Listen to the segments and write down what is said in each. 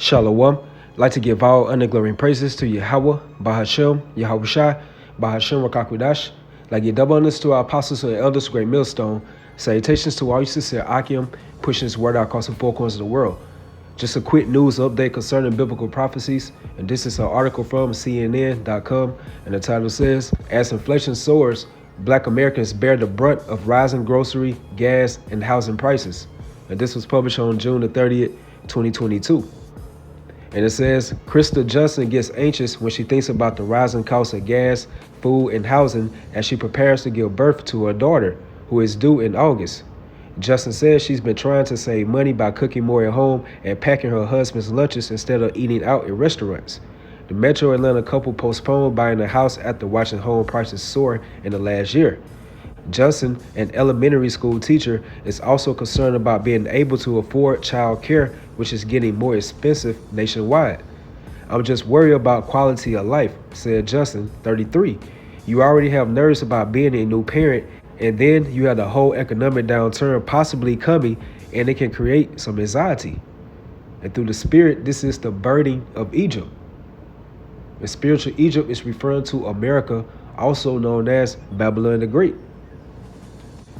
Shalom. I'd like to give all honor, glory, and praises to Yahweh, Bahashem, Yahushai, Bahashem Rakakwadash. Like your double honors to our apostles and elders, great millstone. Salutations to all you sincere Akim, pushing this word out across the four corners of the world. Just a quick news update concerning biblical prophecies, and this is an article from CNN.com, and the title says, as inflation soars, Black Americans bear the brunt of rising grocery, gas, and housing prices. And this was published on June the 30th, 2022. And it says, Krista Johnson gets anxious when she thinks about the rising cost of gas, food, and housing as she prepares to give birth to her daughter, who is due in August. Justin says she's been trying to save money by cooking more at home and packing her husband's lunches instead of eating out in restaurants. The Metro Atlanta couple postponed buying a house after watching home prices soar in the last year. Johnson, an elementary school teacher, is also concerned about being able to afford child care, which is getting more expensive nationwide. I'm just worried about quality of life, said Johnson, 33. You already have nerves about being a new parent, and then you have the whole economic downturn possibly coming, and it can create some anxiety. And through the spirit, this is the burden of Egypt. The spiritual Egypt is referring to America, also known as Babylon the Great.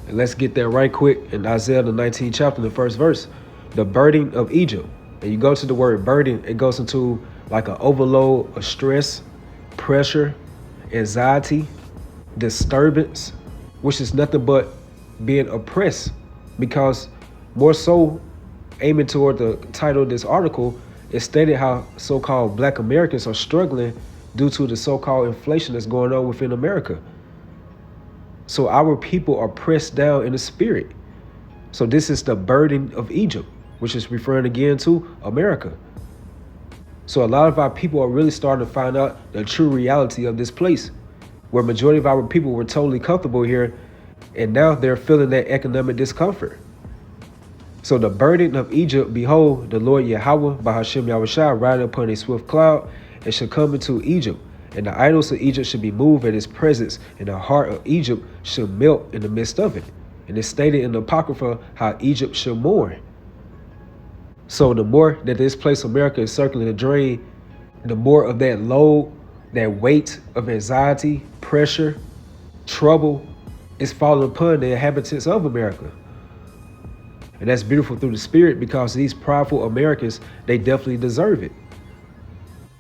And let's get that right quick in Isaiah the 19th chapter, the first verse, the burden of Egypt. And you go to the word burden, it goes into like an overload of stress, pressure, anxiety, disturbance, which is nothing but being oppressed, because more so aiming toward the title of this article, it stated how so-called Black Americans are struggling due to the so-called inflation that's going on within America. So our people are pressed down in the spirit. So this is the burden of Egypt, which is referring again to America. So a lot of our people are really starting to find out the true reality of this place, where majority of our people were totally comfortable here, and now they're feeling that economic discomfort. So the burden of Egypt, behold, the Lord Yahweh, Bahashem Yahushai, riding upon a swift cloud, and shall come into Egypt. And the idols of Egypt should be moved at his presence, and the heart of Egypt should melt in the midst of it. And it's stated in the Apocrypha how Egypt should mourn. So the more that this place America is circling the drain, the more of that load, that weight of anxiety, pressure, trouble is falling upon the inhabitants of America. And that's beautiful through the spirit, because these prideful Americans, they definitely deserve it.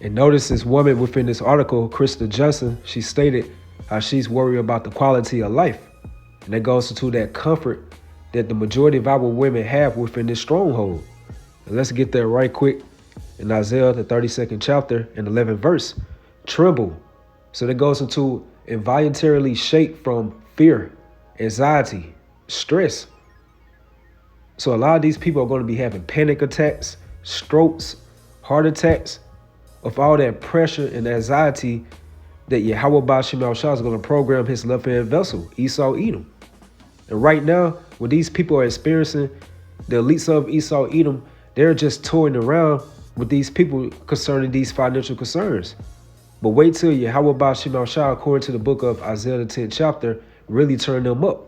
And notice this woman within this article, Krista Johnson, she stated how she's worried about the quality of life. And that goes into that comfort that the majority of our women have within this stronghold. And let's get there right quick in Isaiah, the 32nd chapter and 11th verse. Tremble. So that goes into involuntarily shake from fear, anxiety, stress. So a lot of these people are going to be having panic attacks, strokes, heart attacks, of all that pressure and anxiety that Yahweh Ba'ashem Yahushua is going to program his left-hand vessel, Esau Edom. And right now, when these people are experiencing the elites of Esau Edom, they're just toying around with these people concerning these financial concerns. But wait till Yahweh Ba'ashem Yahushua, according to the book of Isaiah the 10th chapter, really turn them up.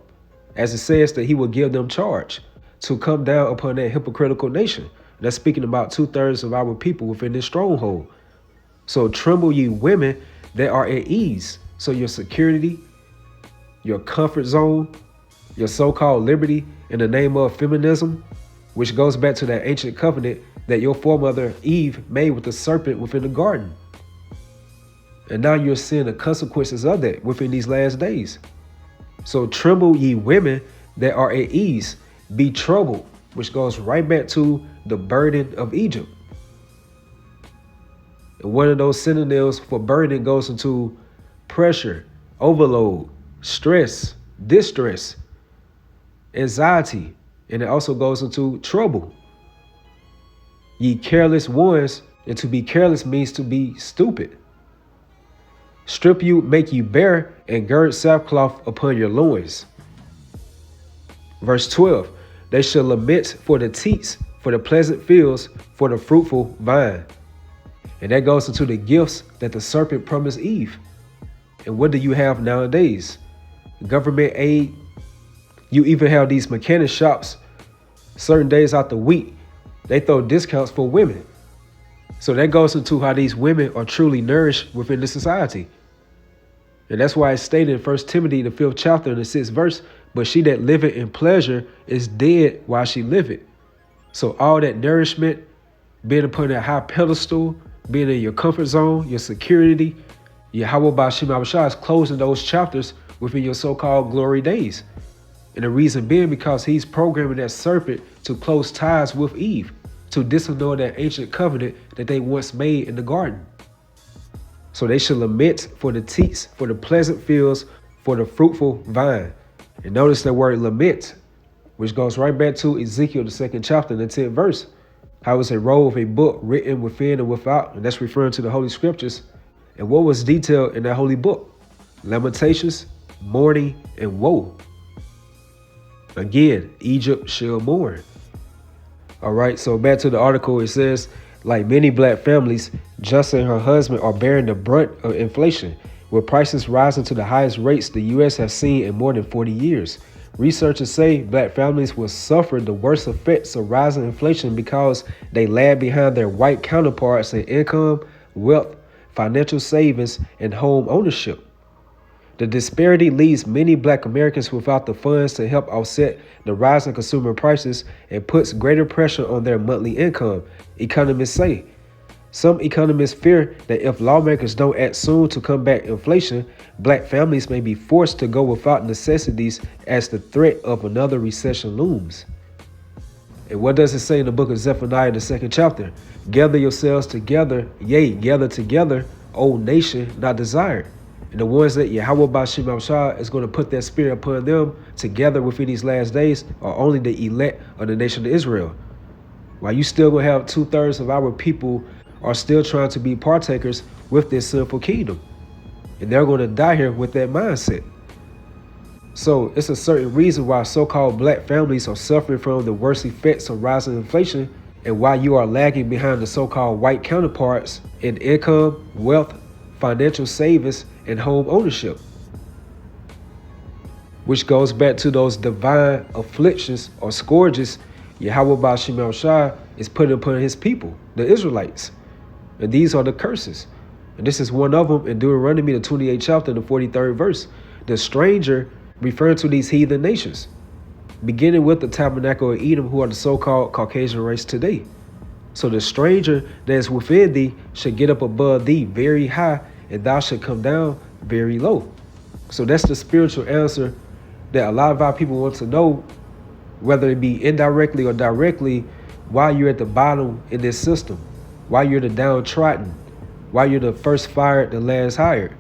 As it says that he will give them charge to come down upon that hypocritical nation. That's speaking about 2/3 of our people within this stronghold. So tremble ye women that are at ease. So your security, your comfort zone, your so-called liberty in the name of feminism, which goes back to that ancient covenant that your foremother Eve made with the serpent within the garden. And now you're seeing the consequences of that within these last days. So tremble ye women that are at ease, be troubled, which goes right back to the burden of Egypt. And one of those synonyms for burden goes into pressure, overload, stress, distress, anxiety, and it also goes into trouble. Ye careless ones, and to be careless means to be stupid. Strip you, make you bare, and gird sackcloth upon your loins. Verse 12, they shall lament for the teats, for the pleasant fields, for the fruitful vine. And that goes into the gifts that the serpent promised Eve. And what do you have nowadays? Government aid. You even have these mechanic shops certain days out the week. They throw discounts for women. So that goes into how these women are truly nourished within the society. And that's why it's stated in 1 Timothy, the 5th chapter, and the 6th verse, but she that liveth in pleasure is dead while she liveth. So all that nourishment, being upon that high pedestal, being in your comfort zone, your security, Yahweh Bashim Abishai is closing those chapters within your so-called glory days. And the reason being because he's programming that serpent to close ties with Eve, to disannul that ancient covenant that they once made in the garden. So they should lament for the teats, for the pleasant fields, for the fruitful vine. And notice that word lament, which goes right back to Ezekiel, the 2nd chapter, and the 10th verse. How it's a roll of a book written within and without, and that's referring to the Holy Scriptures. And what was detailed in that holy book? Lamentations, mourning, and woe. Again, Egypt shall mourn. All right, so back to the article, it says, like many black families, Johnson and her husband are bearing the brunt of inflation, with prices rising to the highest rates the U.S. has seen in more than 40 years. Researchers say black families will suffer the worst effects of rising inflation because they lag behind their white counterparts in income, wealth, financial savings, and home ownership. The disparity leaves many black Americans without the funds to help offset the rise in consumer prices and puts greater pressure on their monthly income, economists say. Some economists fear that if lawmakers don't act soon to combat inflation, black families may be forced to go without necessities as the threat of another recession looms. And what does it say in the book of Zephaniah, the 2nd chapter? Gather yourselves together, yea, gather together, O nation not desired. And the ones that Yahweh Bashim Abishai is going to put that spirit upon them together within these last days are only the elect of the nation of Israel. While you still going to have 2/3 of our people are still trying to be partakers with this sinful kingdom. And they're going to die here with that mindset. So it's a certain reason why so-called black families are suffering from the worst effects of rising inflation and why you are lagging behind the so-called white counterparts in income, wealth, financial savings, and home ownership. Which goes back to those divine afflictions or scourges Yahweh Bashim Abishai is putting upon his people, the Israelites. And these are the curses. And this is one of them in Deuteronomy, the 28th chapter, the 43rd verse. The stranger, referring to these heathen nations, beginning with the tabernacle of Edom, who are the so-called Caucasian race today. So the stranger that is within thee should get up above thee very high, and thou should come down very low. So that's the spiritual answer that a lot of our people want to know, whether it be indirectly or directly, why you're at the bottom in this system, why you're the downtrodden, why you're the first fired, the last hired,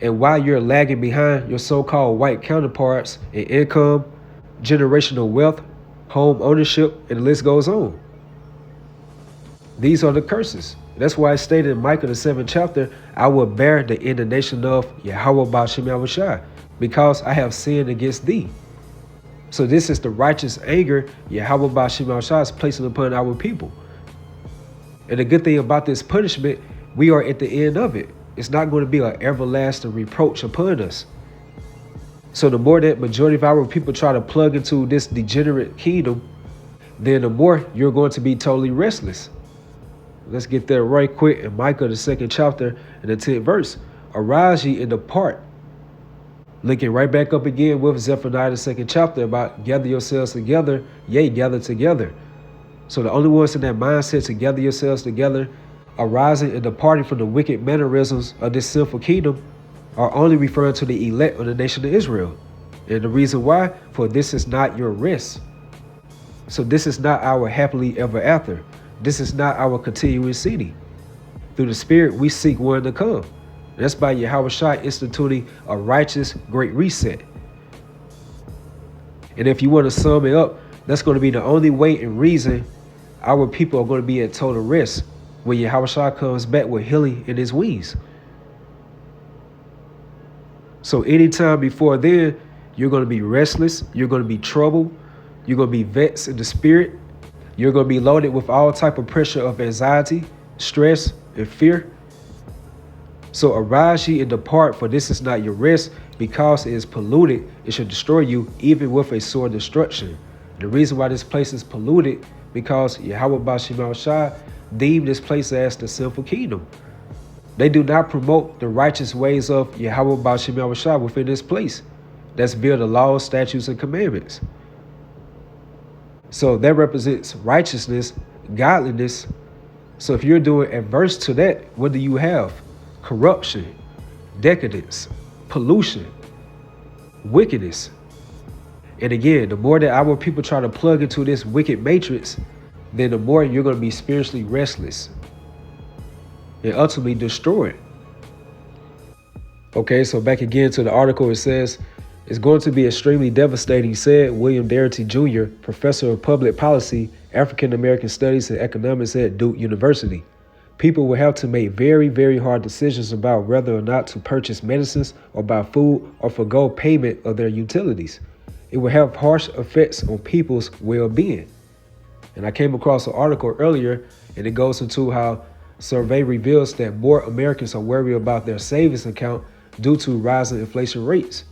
and why you're lagging behind your so-called white counterparts in income, generational wealth, home ownership, and the list goes on. These are the curses. That's why it stated in Micah, the 7th chapter, I will bear the indignation of Yahweh Bashim Abishai, because I have sinned against thee. So this is the righteous anger Yahweh Bashim Abishai is placing upon our people. And the good thing about this punishment, we are at the end of it. It's not going to be an everlasting reproach upon us. So the more that majority of our people try to plug into this degenerate kingdom, then the more you're going to be totally restless. Let's get there right quick in Micah, the 2nd chapter, and the 10th verse. Arise ye and depart. Linking right back up again with Zephaniah, the 2nd chapter, about gather yourselves together, yea, gather together. So the only ones in that mindset to gather yourselves together, arising and departing from the wicked mannerisms of this sinful kingdom, are only referring to the elect of the nation of Israel. And the reason why, for this is not your rest. So this is not our happily ever after. This is not our continuing city. Through the Spirit, we seek one to come. That's by Yahweh Shai instituting a righteous great reset. And if you want to sum it up, that's going to be the only way and reason our people are going to be at total rest when Yahweh Shai comes back with healing in his wings. So anytime before then, you're going to be restless, you're going to be troubled, you're going to be vexed in the spirit, you're going to be loaded with all type of pressure of anxiety, stress, and fear. So arise ye and depart, for this is not your rest, because it is polluted, it shall destroy you, even with a sore destruction. The reason why this place is polluted, because Yahweh Bashim Shai deem this place as the sinful kingdom. They do not promote the righteous ways of Yahweh Ba'Shem Yahushua within this place. That's via the laws, statutes, and commandments. So that represents righteousness, godliness. So if you're doing adverse to that, what do you have? Corruption, decadence, pollution, wickedness. And again, the more that our people try to plug into this wicked matrix, then the more you're going to be spiritually restless and ultimately destroyed. Okay, so back again to the article, it says, it's going to be extremely devastating, said William Darity Jr., professor of public policy, African American studies and economics at Duke University. People will have to make very, very hard decisions about whether or not to purchase medicines or buy food or forgo payment of their utilities. It will have harsh effects on people's well-being. And I came across an article earlier, and it goes into how survey reveals that more Americans are worried about their savings account due to rising inflation rates.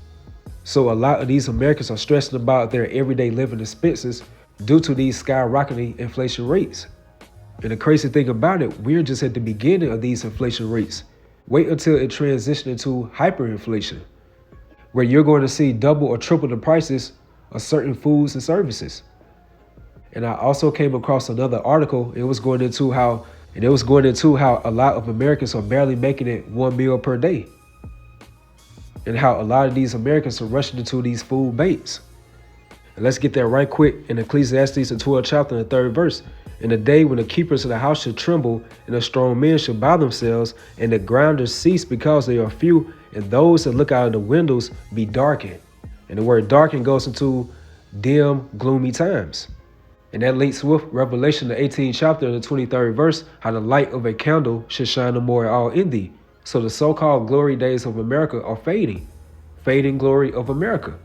So a lot of these Americans are stressing about their everyday living expenses due to these skyrocketing inflation rates. And the crazy thing about it, we're just at the beginning of these inflation rates. Wait until it transitions into hyperinflation, where you're going to see double or triple the prices of certain foods and services. And I also came across another article. It was going into how a lot of Americans are barely making it one meal per day. And how a lot of these Americans are rushing into these food banks. And let's get that right quick in Ecclesiastes, the 12th chapter and the 3rd verse. In the day when the keepers of the house should tremble, and the strong men should bow themselves, and the grounders cease because they are few, and those that look out of the windows be darkened. And the word darkened goes into dim, gloomy times. And that links with Revelation, the 18th chapter and the 23rd verse, how the light of a candle should shine no more at all in thee. So the so-called glory days of America are fading glory of America.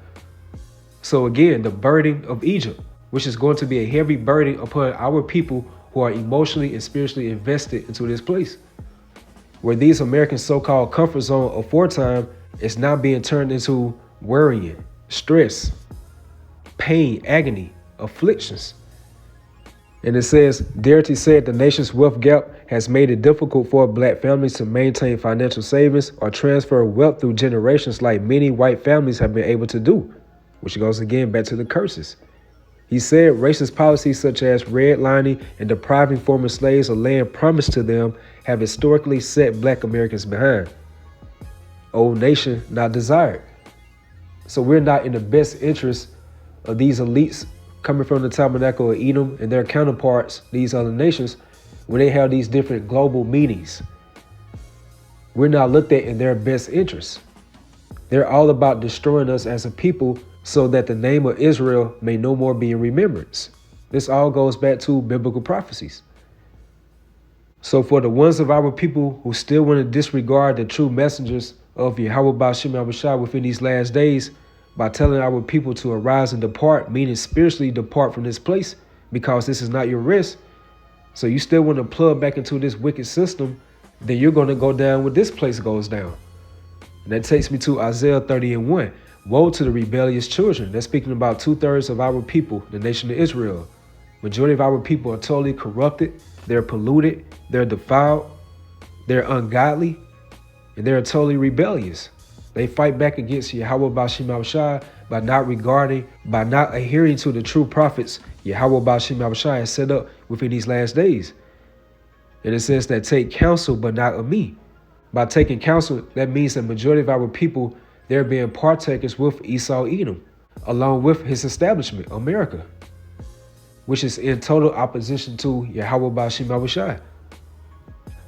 So again, the burden of Egypt, which is going to be a heavy burden upon our people who are emotionally and spiritually invested into this place. Where these American so-called comfort zone of foretime is now being turned into worrying, stress, pain, agony, afflictions. And it says, Darity said the nation's wealth gap has made it difficult for black families to maintain financial savings or transfer wealth through generations like many white families have been able to do, which goes again back to the curses. He said racist policies such as redlining and depriving former slaves of land promised to them have historically set black Americans behind. Old nation not desired. So we're not in the best interest of these elites coming from the tabernacle of Edom and their counterparts, these other nations, when they have these different global meetings. We're not looked at in their best interests. They're all about destroying us as a people so that the name of Israel may no more be in remembrance. This all goes back to biblical prophecies. So for the ones of our people who still want to disregard the true messengers of Yahweh Ba'Shem Yahushua within these last days, by telling our people to arise and depart, meaning spiritually depart from this place, because this is not your rest. So you still want to plug back into this wicked system, then you're going to go down when this place goes down. And that takes me to Isaiah 30:1. Woe to the rebellious children. That's speaking about 2/3 of our people, the nation of Israel. Majority of our people are totally corrupted. They're polluted. They're defiled. They're ungodly. And they're totally rebellious. They fight back against Yahweh Ba'Shem Yahushua by not adhering to the true prophets Yahweh Ba'Shem Yahushua has set up within these last days. And it says that take counsel, but not of me. By taking counsel, that means the majority of our people, they're being partakers with Esau Edom, along with his establishment, America, which is in total opposition to Yahweh Ba'Shem Yahushua.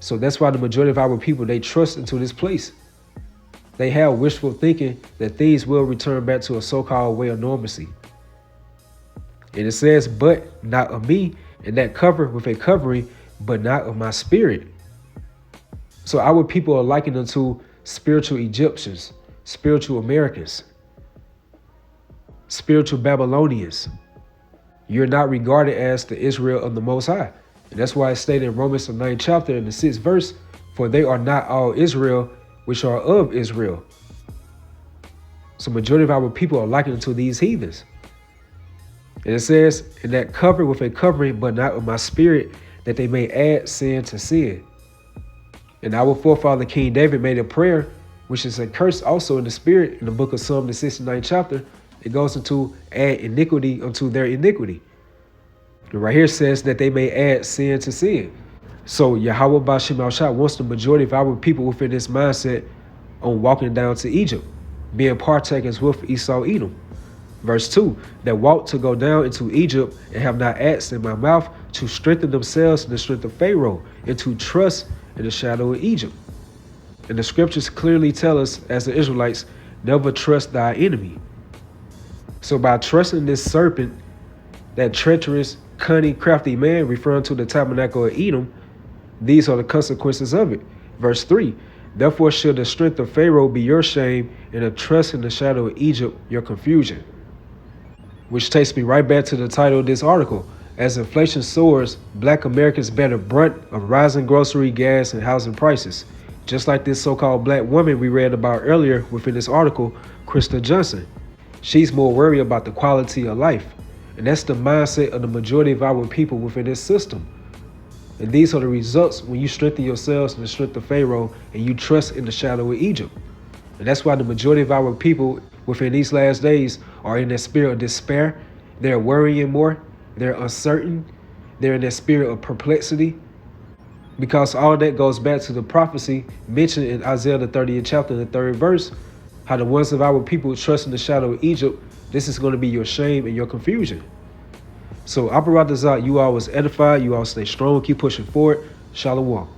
So that's why the majority of our people, they trust into this place. They have wishful thinking that things will return back to a so-called way of normalcy. And it says, but not of me, and that cover with a covering, but not of my spirit. So our people are likened unto spiritual Egyptians, spiritual Americans, spiritual Babylonians. You're not regarded as the Israel of the Most High. And that's why it's stated in Romans the 9th chapter and the 6th verse, for they are not all Israel, which are of Israel. So majority of our people are likened unto these heathens. And it says, and that cover with a covering, but not of my spirit, that they may add sin to sin. And our forefather King David made a prayer, which is a curse also in the spirit in the book of Psalm, the 69th chapter. It goes into add iniquity unto their iniquity. And right here says that they may add sin to sin. So Yahweh Ba'Shem Al-Shah wants the majority of our people within this mindset on walking down to Egypt, being partakers with Esau Edom. Verse 2, that walk to go down into Egypt and have not asked in my mouth to strengthen themselves in the strength of Pharaoh and to trust in the shadow of Egypt. And the scriptures clearly tell us as the Israelites, never trust thy enemy. So by trusting this serpent, that treacherous, cunning, crafty man, referring to the tabernacle of Edom, these are the consequences of it. Verse 3, therefore shall the strength of Pharaoh be your shame, and the trust in the shadow of Egypt your confusion. Which takes me right back to the title of this article. As inflation soars, Black Americans bear the brunt of rising grocery, gas, and housing prices. Just like this so-called black woman we read about earlier within this article, Krista Johnson. She's more worried about the quality of life. And that's the mindset of the majority of our people within this system. And these are the results when you strengthen yourselves in the strength of Pharaoh and you trust in the shadow of Egypt. And that's why the majority of our people within these last days are in that spirit of despair. They're worrying more. They're uncertain. They're in that spirit of perplexity. Because all that goes back to the prophecy mentioned in Isaiah the 30th chapter, the 3rd verse, how the ones of our people trust in the shadow of Egypt, this is going to be your shame and your confusion. So, Aparat Zat, you all was edified. You all stay strong. Keep pushing forward. Shalom.